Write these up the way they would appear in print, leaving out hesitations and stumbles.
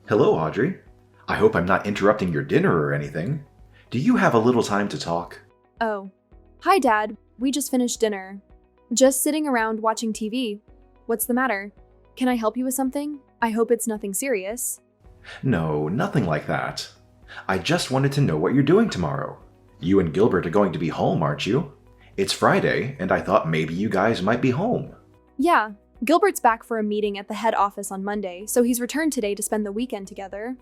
Hello, Audrey. I hope I'm not interrupting your dinner or anything. Do you have a little time to talk? Oh. Hi, Dad. We just finished dinner. Just sitting around watching TV. What's the matter? Can I help you with something? I hope it's nothing serious. No, nothing like that. I just wanted to know what you're doing tomorrow. You and Gilbert are going to be home, aren't you? It's Friday, and I thought maybe you guys might be home. Yeah, Gilbert's back for a meeting at the head office on Monday, so he's returned today to spend the weekend together.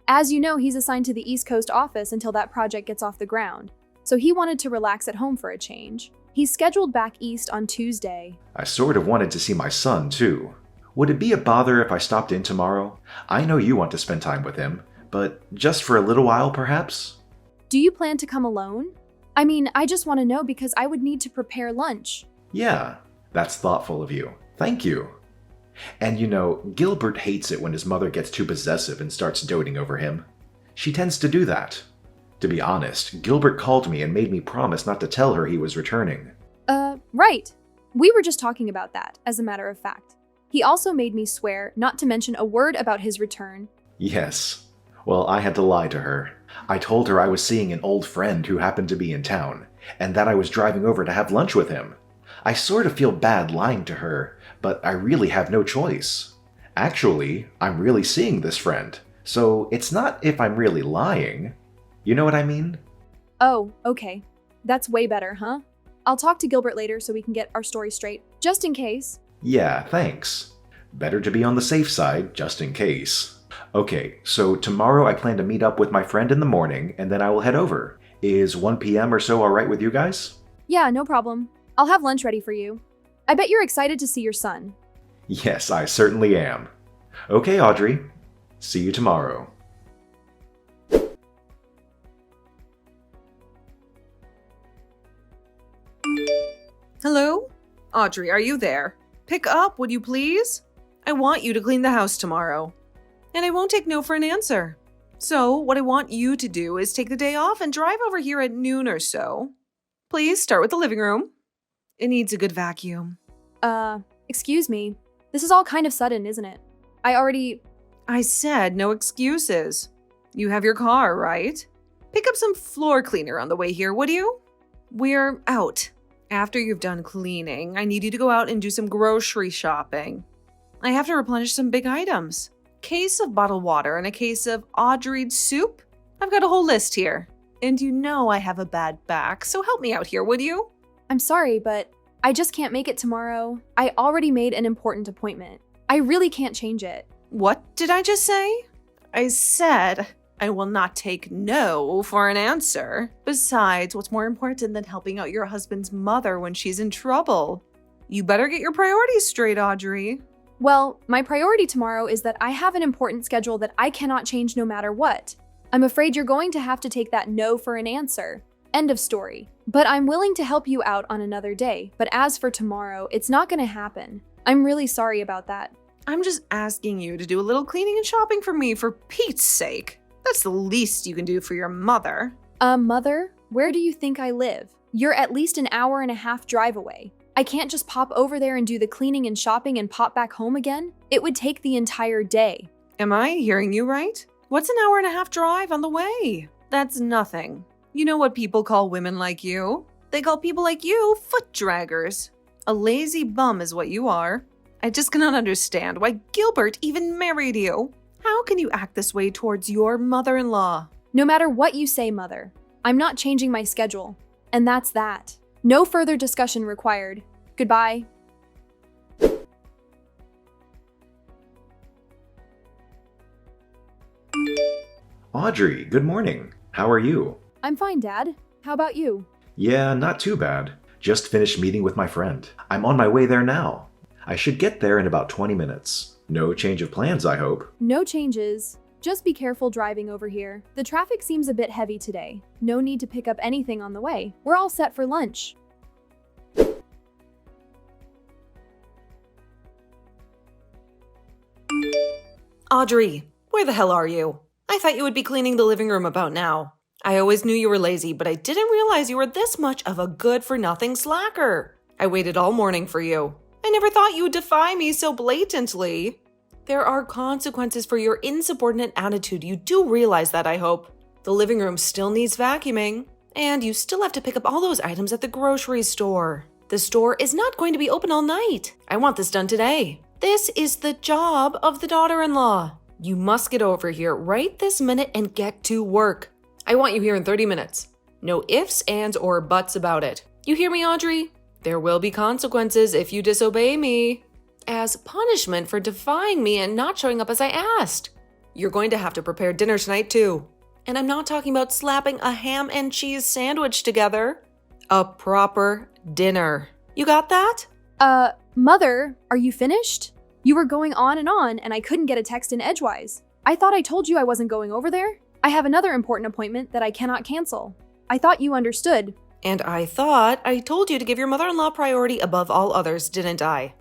As you know, he's assigned to the East Coast office until that project gets off the ground, so he wanted to relax at home for a change. He's scheduled back east on Tuesday. I sort of wanted to see my son, too. Would it be a bother if I stopped in tomorrow? I know you want to spend time with him, but just for a little while, perhaps? Do you plan to come alone? I just want to know because I would need to prepare lunch. Yeah, that's thoughtful of you. Thank you. And you know, Gilbert hates it when his mother gets too possessive and starts doting over him. She tends to do that. To be honest, Gilbert called me and made me promise not to tell her he was returning. Right. We were just talking about that, as a matter of fact. He also made me swear not to mention a word about his return. Yes. Well, I had to lie to her. I told her I was seeing an old friend who happened to be in town, and that I was driving over to have lunch with him. I sort of feel bad lying to her, but I really have no choice. Actually, I'm really seeing this friend, so it's not if I'm really lying. You know what I mean? Oh, okay. That's way better, huh? I'll talk to Gilbert later so we can get our story straight, just in case. Yeah, thanks. Better to be on the safe side, just in case. Okay, so tomorrow I plan to meet up with my friend in the morning, and then I will head over. Is 1 p.m. or so alright with you guys? Yeah, no problem. I'll have lunch ready for you. I bet you're excited to see your son. Yes, I certainly am. Okay, Audrey. See you tomorrow. Hello? Audrey, are you there? Pick up, would you please? I want you to clean the house tomorrow. And I won't take no for an answer. So, what I want you to do is take the day off and drive over here at noon or so. Please start with the living room. It needs a good vacuum. Excuse me. This is all kind of sudden, isn't it? I said no excuses. You have your car, right? Pick up some floor cleaner on the way here, would you? We're out. After you've done cleaning, I need you to go out and do some grocery shopping. I have to replenish some big items. Case of bottled water and a case of Audrey'd soup. I've got a whole list here. And you know I have a bad back, so help me out here, would you? I'm sorry, but I just can't make it tomorrow. I already made an important appointment. I really can't change it. What did I just say? I said I will not take no for an answer. Besides, what's more important than helping out your husband's mother when she's in trouble? You better get your priorities straight, Audrey. Well, my priority tomorrow is that I have an important schedule that I cannot change no matter what. I'm afraid you're going to have to take that no for an answer. End of story. But I'm willing to help you out on another day. But as for tomorrow, it's not going to happen. I'm really sorry about that. I'm just asking you to do a little cleaning and shopping for me for Pete's sake. That's the least you can do for your mother. Mother, where do you think I live? You're at least an hour and a half drive away. I can't just pop over there and do the cleaning and shopping and pop back home again. It would take the entire day. Am I hearing you right? What's an hour and a half drive on the way? That's nothing. You know what people call women like you? They call people like you foot draggers. A lazy bum is what you are. I just cannot understand why Gilbert even married you. How can you act this way towards your mother-in-law? No matter what you say, Mother, I'm not changing my schedule. And that's that. No further discussion required. Goodbye. Audrey, good morning. How are you? I'm fine, Dad. How about you? Yeah, not too bad. Just finished meeting with my friend. I'm on my way there now. I should get there in about 20 minutes. No change of plans, I hope. No changes. Just be careful driving over here. The traffic seems a bit heavy today. No need to pick up anything on the way. We're all set for lunch. Audrey, where the hell are you? I thought you would be cleaning the living room about now. I always knew you were lazy, but I didn't realize you were this much of a good-for-nothing slacker. I waited all morning for you. I never thought you would defy me so blatantly. There are consequences for your insubordinate attitude. You do realize that, I hope. The living room still needs vacuuming, and you still have to pick up all those items at the grocery store. The store is not going to be open all night. I want this done today. This is the job of the daughter-in-law. You must get over here right this minute and get to work. I want you here in 30 minutes. No ifs, ands, or buts about it. You hear me, Audrey? There will be consequences if you disobey me. As punishment for defying me and not showing up as I asked. You're going to have to prepare dinner tonight, too. And I'm not talking about slapping a ham and cheese sandwich together. A proper dinner. You got that? Mother, are you finished? You were going on, and I couldn't get a text in edgewise. I thought I told you I wasn't going over there. I have another important appointment that I cannot cancel. I thought you understood. And I thought I told you to give your mother-in-law priority above all others, didn't I?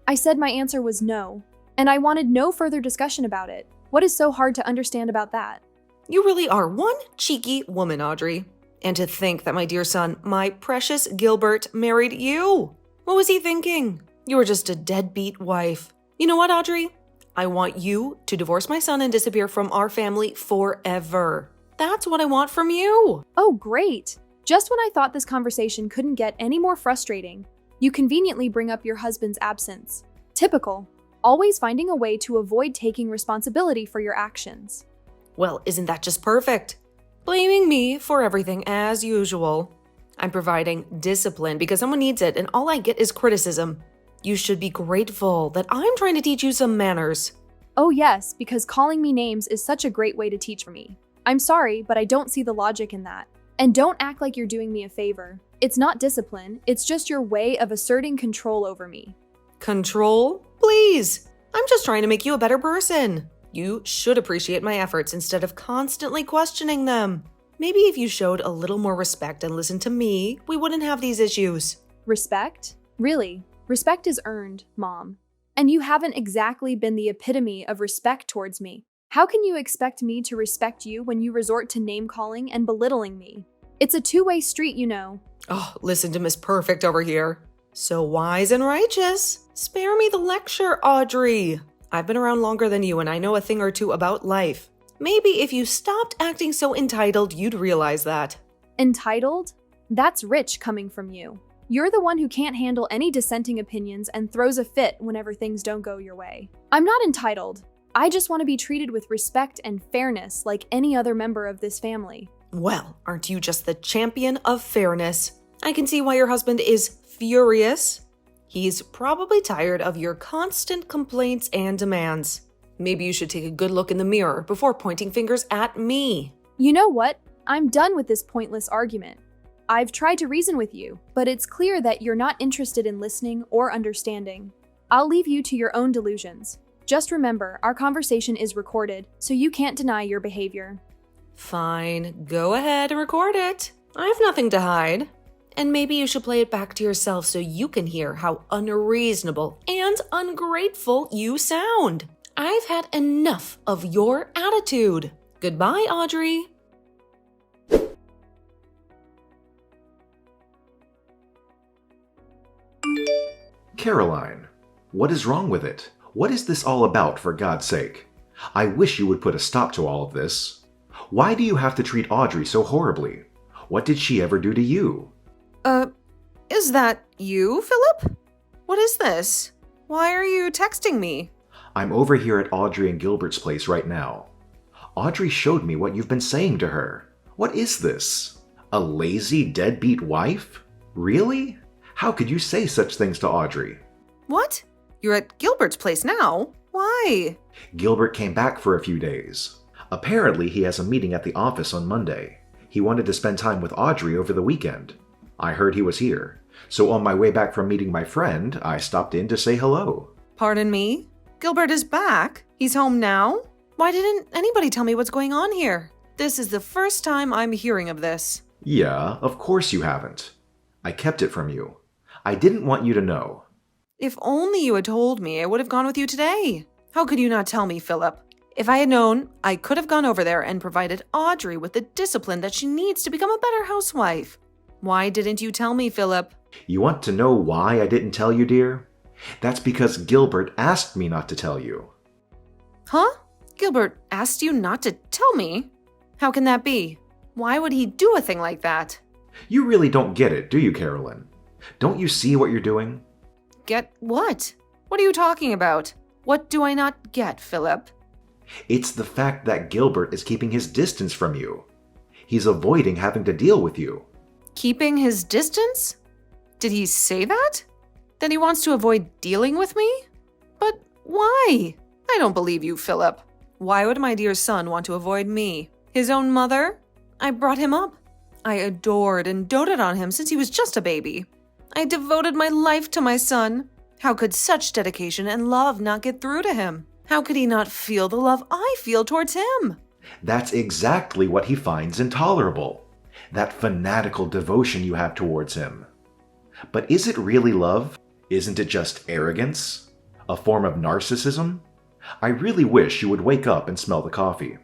I said my answer was no, and I wanted no further discussion about it. What is so hard to understand about that? You really are one cheeky woman, Audrey. And to think that my dear son, my precious Gilbert, married you. What was he thinking? You were just a deadbeat wife. You know what, Audrey? I want you to divorce my son and disappear from our family forever. That's what I want from you. Oh, great. Just when I thought this conversation couldn't get any more frustrating, you conveniently bring up your husband's absence. Typical. Always finding a way to avoid taking responsibility for your actions. Well, isn't that just perfect? Blaming me for everything as usual. I'm providing discipline because someone needs it, and all I get is criticism. You should be grateful that I'm trying to teach you some manners. Oh yes, because calling me names is such a great way to teach me. I'm sorry, but I don't see the logic in that. And don't act like you're doing me a favor. It's not discipline, it's just your way of asserting control over me. Control? Please! I'm just trying to make you a better person. You should appreciate my efforts instead of constantly questioning them. Maybe if you showed a little more respect and listened to me, we wouldn't have these issues. Respect? Really? Respect is earned, Mom. And you haven't exactly been the epitome of respect towards me. How can you expect me to respect you when you resort to name-calling and belittling me? It's a two-way street, you know. Oh, listen to Miss Perfect over here. So wise and righteous. Spare me the lecture, Audrey. I've been around longer than you and I know a thing or two about life. Maybe if you stopped acting so entitled, you'd realize that. Entitled? That's rich coming from you. You're the one who can't handle any dissenting opinions and throws a fit whenever things don't go your way. I'm not entitled. I just want to be treated with respect and fairness like any other member of this family. Well, aren't you just the champion of fairness? I can see why your husband is furious. He's probably tired of your constant complaints and demands. Maybe you should take a good look in the mirror before pointing fingers at me. You know what? I'm done with this pointless argument. I've tried to reason with you, but it's clear that you're not interested in listening or understanding. I'll leave you to your own delusions. Just remember, our conversation is recorded, so you can't deny your behavior. Fine, go ahead and record it. I have nothing to hide. And maybe you should play it back to yourself so you can hear how unreasonable and ungrateful you sound. I've had enough of your attitude. Goodbye, Audrey. Caroline, what is wrong with it? What is this all about, for God's sake? I wish you would put a stop to all of this. Why do you have to treat Audrey so horribly? What did she ever do to you? Is that you, Philip? What is this? Why are you texting me? I'm over here at Audrey and Gilbert's place right now. Audrey showed me what you've been saying to her. What is this? A lazy, deadbeat wife? Really? How could you say such things to Audrey? What? You're at Gilbert's place now? Why? Gilbert came back for a few days. Apparently, he has a meeting at the office on Monday. He wanted to spend time with Audrey over the weekend. I heard he was here. So on my way back from meeting my friend, I stopped in to say hello. Pardon me? Gilbert is back? He's home now? Why didn't anybody tell me what's going on here? This is the first time I'm hearing of this. Yeah, of course you haven't. I kept it from you. I didn't want you to know. If only you had told me, I would have gone with you today. How could you not tell me, Philip? If I had known, I could have gone over there and provided Audrey with the discipline that she needs to become a better housewife. Why didn't you tell me, Philip? You want to know why I didn't tell you, dear? That's because Gilbert asked me not to tell you. Huh? Gilbert asked you not to tell me? How can that be? Why would he do a thing like that? You really don't get it, do you, Carolyn? Don't you see what you're doing? Get what? What are you talking about? What do I not get, Philip? It's the fact that Gilbert is keeping his distance from you. He's avoiding having to deal with you. Keeping his distance? Did he say that? That he wants to avoid dealing with me? But why? I don't believe you, Philip. Why would my dear son want to avoid me? His own mother? I brought him up. I adored and doted on him since he was just a baby. I devoted my life to my son. How could such dedication and love not get through to him? How could he not feel the love I feel towards him? That's exactly what he finds intolerable. That fanatical devotion you have towards him. But is it really love? Isn't it just arrogance? A form of narcissism? I really wish you would wake up and smell the coffee.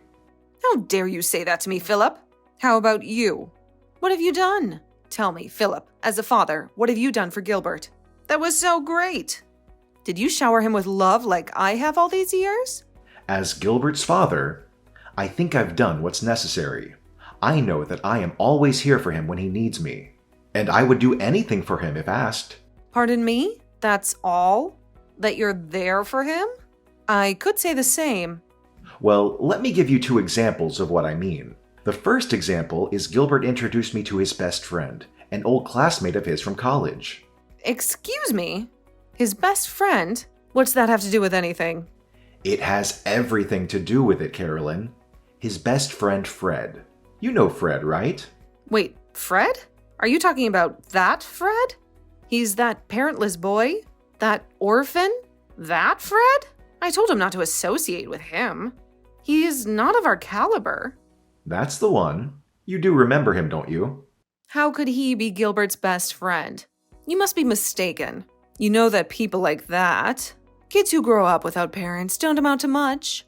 How dare you say that to me, Philip? How about you? What have you done? Tell me, Philip, as a father, what have you done for Gilbert? That was so great. Did you shower him with love like I have all these years? As Gilbert's father, I think I've done what's necessary. I know that I am always here for him when he needs me, and I would do anything for him if asked. Pardon me? That's all? That you're there for him? I could say the same. Well, let me give you 2 examples of what I mean. The first example is Gilbert introduced me to his best friend, an old classmate of his from college. Excuse me? His best friend? What's that have to do with anything? It has everything to do with it, Carolyn. His best friend, Fred. You know Fred, right? Wait, Fred? Are you talking about that Fred? He's that parentless boy? That orphan? That Fred? I told him not to associate with him. He is not of our caliber. That's the one. You do remember him, don't you? How could he be Gilbert's best friend? You must be mistaken. You know that people like that, kids who grow up without parents, don't amount to much.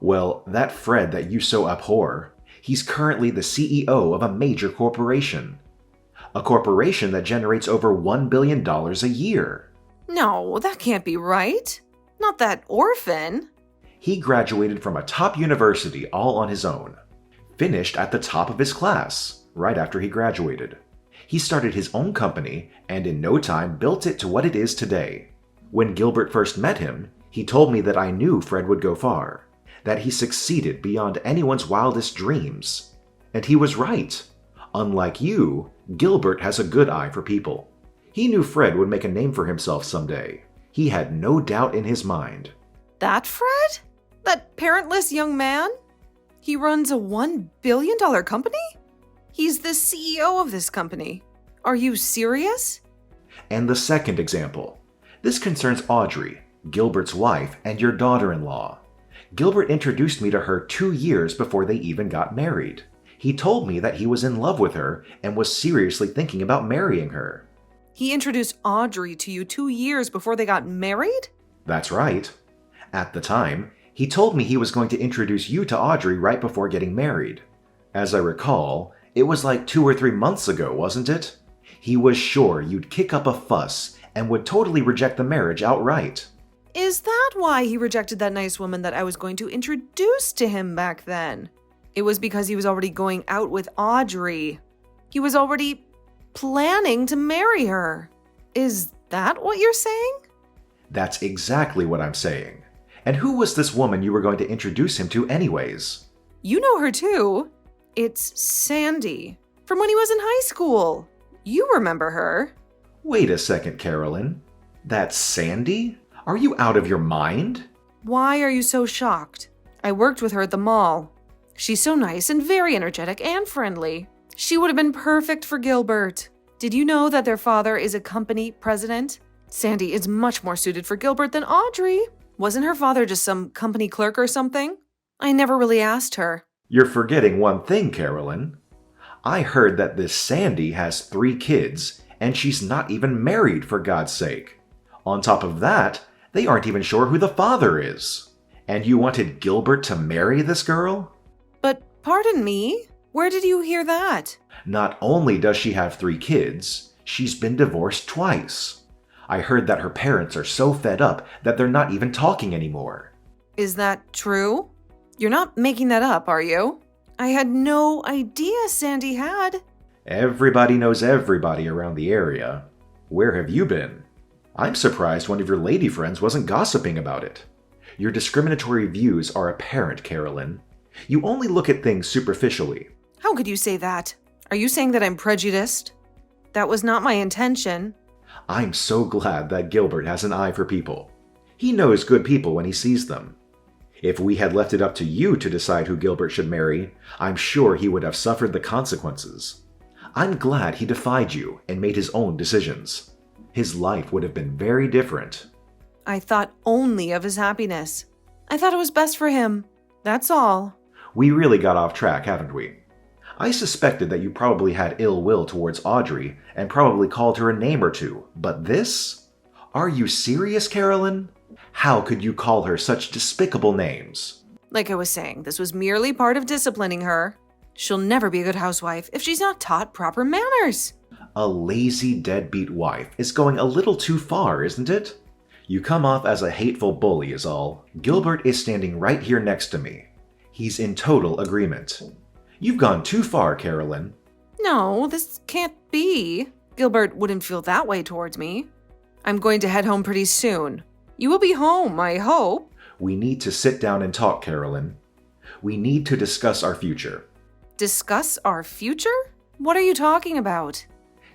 Well, that Fred that you so abhor, he's currently the CEO of a major corporation. A corporation that generates over $1 billion a year. No, that can't be right. Not that orphan. He graduated from a top university all on his own. Finished at the top of his class right after he graduated. He started his own company and in no time built it to what it is today. When Gilbert first met him, he told me that I knew Fred would go far, that he succeeded beyond anyone's wildest dreams. And he was right. Unlike you, Gilbert has a good eye for people. He knew Fred would make a name for himself someday. He had no doubt in his mind. That Fred? That parentless young man? He runs a $1 billion company? He's the CEO of this company. Are you serious? And the second example. This concerns Audrey, Gilbert's wife and your daughter-in-law. Gilbert introduced me to her 2 years before they even got married. He told me that he was in love with her and was seriously thinking about marrying her. He introduced Audrey to you 2 years before they got married? That's right. At the time, he told me he was going to introduce you to Audrey right before getting married. As I recall, it was like 2 or 3 months ago, wasn't it? He was sure you'd kick up a fuss and would totally reject the marriage outright. Is that why he rejected that nice woman that I was going to introduce to him back then? It was because he was already going out with Audrey. He was already planning to marry her. Is that what you're saying? That's exactly what I'm saying. And who was this woman you were going to introduce him to anyways? You know her too. It's Sandy, from when he was in high school. You remember her. Wait a second, Carolyn. That's Sandy? Are you out of your mind? Why are you so shocked? I worked with her at the mall. She's so nice and very energetic and friendly. She would have been perfect for Gilbert. Did you know that their father is a company president? Sandy is much more suited for Gilbert than Audrey. Wasn't her father just some company clerk or something? I never really asked her. You're forgetting one thing, Carolyn. I heard that this Sandy has 3 kids, and she's not even married, for God's sake. On top of that, they aren't even sure who the father is. And you wanted Gilbert to marry this girl? But pardon me, where did you hear that? Not only does she have 3 kids, she's been divorced twice. I heard that her parents are so fed up that they're not even talking anymore. Is that true? You're not making that up, are you? I had no idea Sandy had. Everybody knows everybody around the area. Where have you been? I'm surprised one of your lady friends wasn't gossiping about it. Your discriminatory views are apparent, Carolyn. You only look at things superficially. How could you say that? Are you saying that I'm prejudiced? That was not my intention. I'm so glad that Gilbert has an eye for people. He knows good people when he sees them. If we had left it up to you to decide who Gilbert should marry, I'm sure he would have suffered the consequences. I'm glad he defied you and made his own decisions. His life would have been very different. I thought only of his happiness. I thought it was best for him. That's all. We really got off track, haven't we? I suspected that you probably had ill will towards Audrey and probably called her a name or two, but this? Are you serious, Carolyn? How could you call her such despicable names? Like I was saying, this was merely part of disciplining her. She'll never be a good housewife if she's not taught proper manners. A lazy, deadbeat wife is going a little too far, isn't it? You come off as a hateful bully is all. Gilbert is standing right here next to me. He's in total agreement. You've gone too far, Carolyn. No, this can't be. Gilbert wouldn't feel that way towards me. I'm going to head home pretty soon. You will be home, I hope. We need to sit down and talk, Carolyn. We need to discuss our future. Discuss our future? What are you talking about?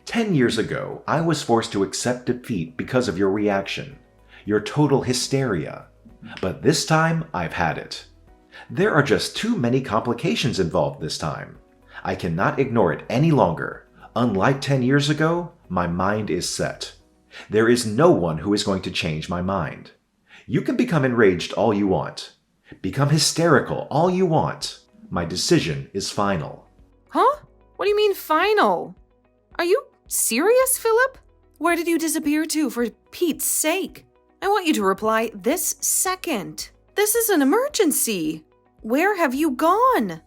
10 years ago, I was forced to accept defeat because of your reaction, your total hysteria. But this time, I've had it. There are just too many complications involved this time. I cannot ignore it any longer. Unlike 10 years ago, my mind is set. There is no one who is going to change my mind. You can become enraged all you want. Become hysterical all you want. My decision is final. Huh? What do you mean final? Are you serious, Philip? Where did you disappear to, for Pete's sake? I want you to reply this second. This is an emergency. Where have you gone?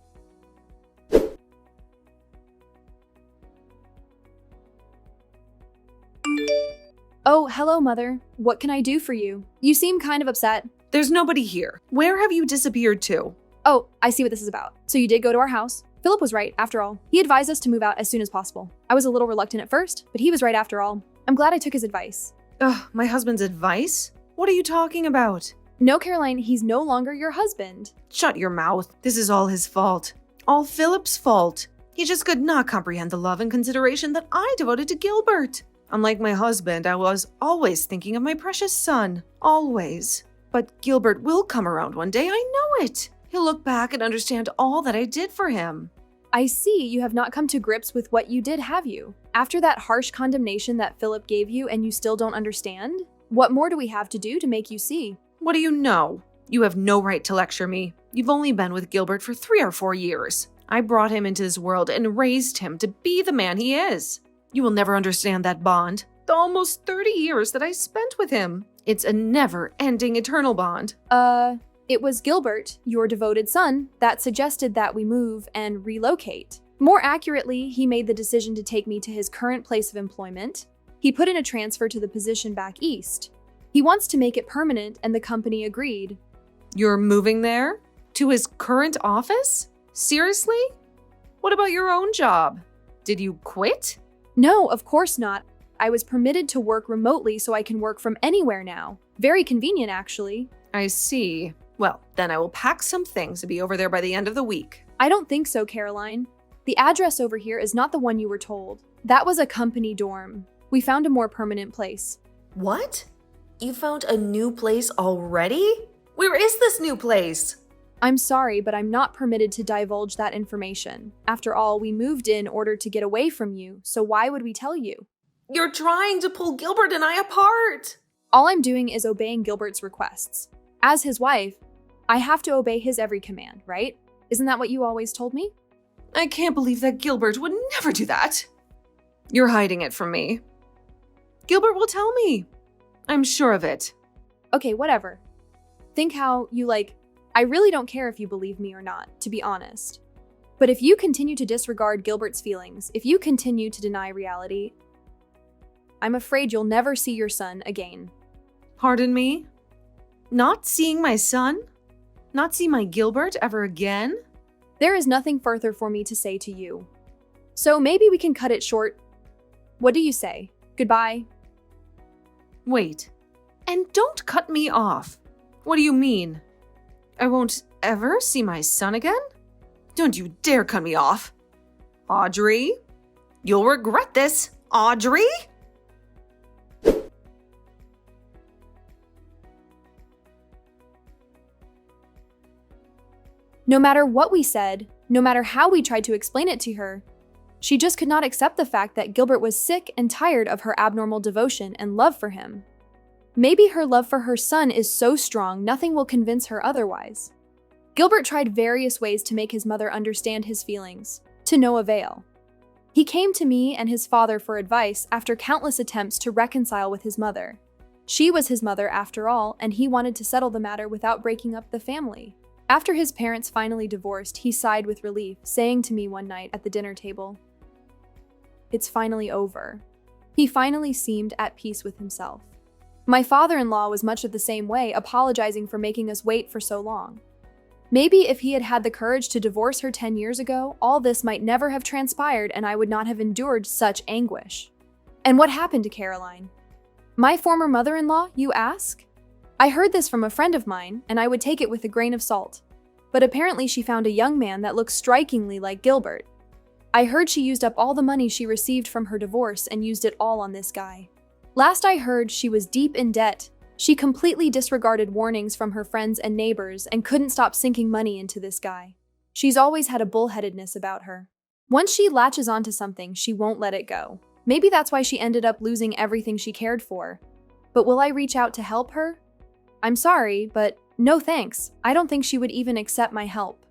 Oh, hello, Mother. What can I do for you? You seem kind of upset. There's nobody here. Where have you disappeared to? Oh, I see what this is about. So you did go to our house. Philip was right, after all. He advised us to move out as soon as possible. I was a little reluctant at first, but he was right after all. I'm glad I took his advice. Ugh, my husband's advice? What are you talking about? No, Caroline, he's no longer your husband. Shut your mouth. This is all his fault. All Philip's fault. He just could not comprehend the love and consideration that I devoted to Gilbert. Unlike my husband, I was always thinking of my precious son. Always. But Gilbert will come around one day, I know it. He'll look back and understand all that I did for him. I see you have not come to grips with what you did, have you? After that harsh condemnation that Philip gave you and you still don't understand? What more do we have to do to make you see? What do you know? You have no right to lecture me. You've only been with Gilbert for 3 or 4 years. I brought him into this world and raised him to be the man he is. You will never understand that bond. The almost 30 years that I spent with him. It's a never-ending eternal bond. It was Gilbert, your devoted son, that suggested that we move and relocate. More accurately, he made the decision to take me to his current place of employment. He put in a transfer to the position back east. He wants to make it permanent, and the company agreed. You're moving there? To his current office? Seriously? What about your own job? Did you quit? No, of course not. I was permitted to work remotely so I can work from anywhere now. Very convenient, actually. I see. Well, then I will pack some things to be over there by the end of the week. I don't think so, Caroline. The address over here is not the one you were told. That was a company dorm. We found a more permanent place. What? You found a new place already? Where is this new place? I'm sorry, but I'm not permitted to divulge that information. After all, we moved in order to get away from you, so why would we tell you? You're trying to pull Gilbert and I apart. All I'm doing is obeying Gilbert's requests. As his wife, I have to obey his every command, right? Isn't that what you always told me? I can't believe that Gilbert would never do that. You're hiding it from me. Gilbert will tell me. I'm sure of it. Okay, whatever. Think how you I really don't care if you believe me or not, to be honest. But if you continue to disregard Gilbert's feelings, if you continue to deny reality, I'm afraid you'll never see your son again. Pardon me? Not seeing my son? Not see my Gilbert ever again? There is nothing further for me to say to you. So maybe we can cut it short. What do you say? Goodbye. Wait. And don't cut me off. What do you mean? I won't ever see my son again? Don't you dare cut me off. Audrey? You'll regret this, Audrey? No matter what we said, no matter how we tried to explain it to her, she just could not accept the fact that Gilbert was sick and tired of her abnormal devotion and love for him. Maybe her love for her son is so strong nothing will convince her otherwise. Gilbert tried various ways to make his mother understand his feelings, to no avail. He came to me and his father for advice after countless attempts to reconcile with his mother. She was his mother after all, and he wanted to settle the matter without breaking up the family. After his parents finally divorced, he sighed with relief, saying to me one night at the dinner table, "It's finally over." He finally seemed at peace with himself. My father-in-law was much of the same way, apologizing for making us wait for so long. Maybe if he had had the courage to divorce her 10 years ago, all this might never have transpired and I would not have endured such anguish. And what happened to Caroline? My former mother-in-law, you ask? I heard this from a friend of mine, and I would take it with a grain of salt. But apparently she found a young man that looked strikingly like Gilbert. I heard she used up all the money she received from her divorce and used it all on this guy. Last I heard, she was deep in debt. She completely disregarded warnings from her friends and neighbors and couldn't stop sinking money into this guy. She's always had a bullheadedness about her. Once she latches onto something, she won't let it go. Maybe that's why she ended up losing everything she cared for. But will I reach out to help her? I'm sorry, but no thanks. I don't think she would even accept my help.